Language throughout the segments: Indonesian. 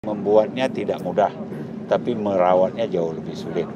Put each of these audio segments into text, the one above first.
Membuatnya tidak mudah, tapi merawatnya jauh lebih sulit.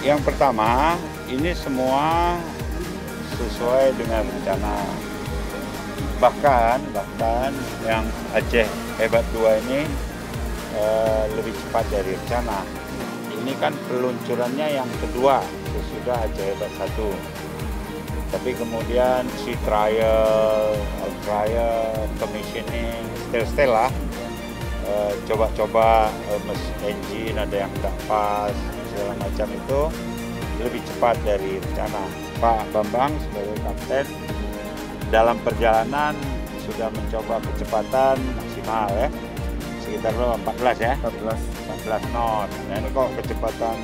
Yang pertama, ini semua sesuai dengan rencana. Bahkan yang Aceh Hebat 2 ini lebih cepat dari rencana. Ini kan peluncurannya yang kedua sesudah Aceh Hebat 1. Tapi kemudian trial, commissioning, setelah coba-coba engine ada yang tidak pas, segala macam itu lebih cepat dari rencana. Pak Bambang sebagai kapten dalam perjalanan sudah mencoba kecepatan maksimal ya, sekitar 14 ya, 14 knot. Nah ini kok kecepatan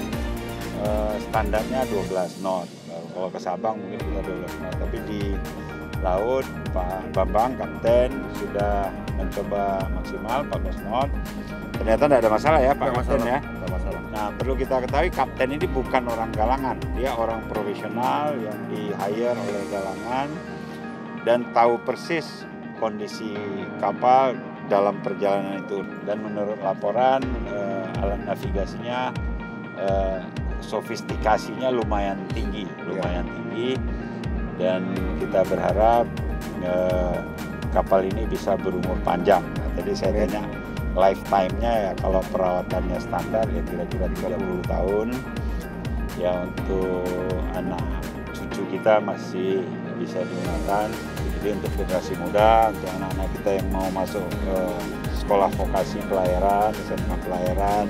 standarnya 12 knot. Kalau ke Sabang mungkin kita 12 knot, tapi di laut Pak Bambang kapten sudah mencoba maksimal 14 knot. Ternyata tidak ada masalah ya Pak Kapten ya. Tidak masalah. Nah perlu kita ketahui kapten ini bukan orang galangan, dia orang profesional yang di-hire oleh galangan dan tahu persis kondisi kapal dalam perjalanan itu. Dan menurut laporan alat navigasinya sofistikasinya lumayan tinggi, dan kita berharap kapal ini bisa berumur panjang. Nah, tadi saya tanya lifetime-nya ya kalau perawatannya standar ya kira-kira 30 tahun. Ya untuk anak cucu kita masih bisa digunakan. Jadi untuk generasi muda, untuk anak-anak kita yang mau masuk sekolah vokasi pelayaran, SMA pelayaran,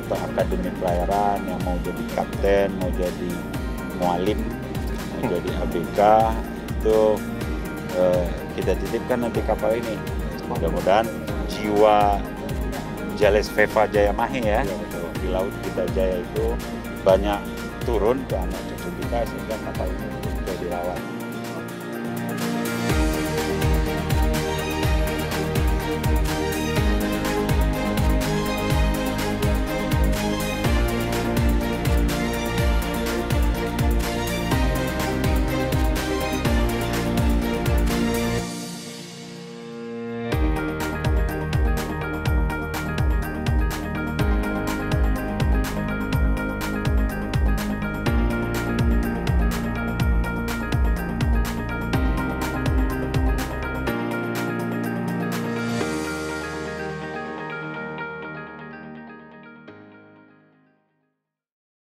atau akademi pelayaran, yang mau jadi kapten, mau jadi mualim, mau jadi ABK, itu kita titipkan nanti kapal ini. Mudah-mudahan jiwa Jales Veva Jayamahe ya, di laut kita jaya itu banyak turun ke anak cucu kita sehingga kapal ini bisa dirawat.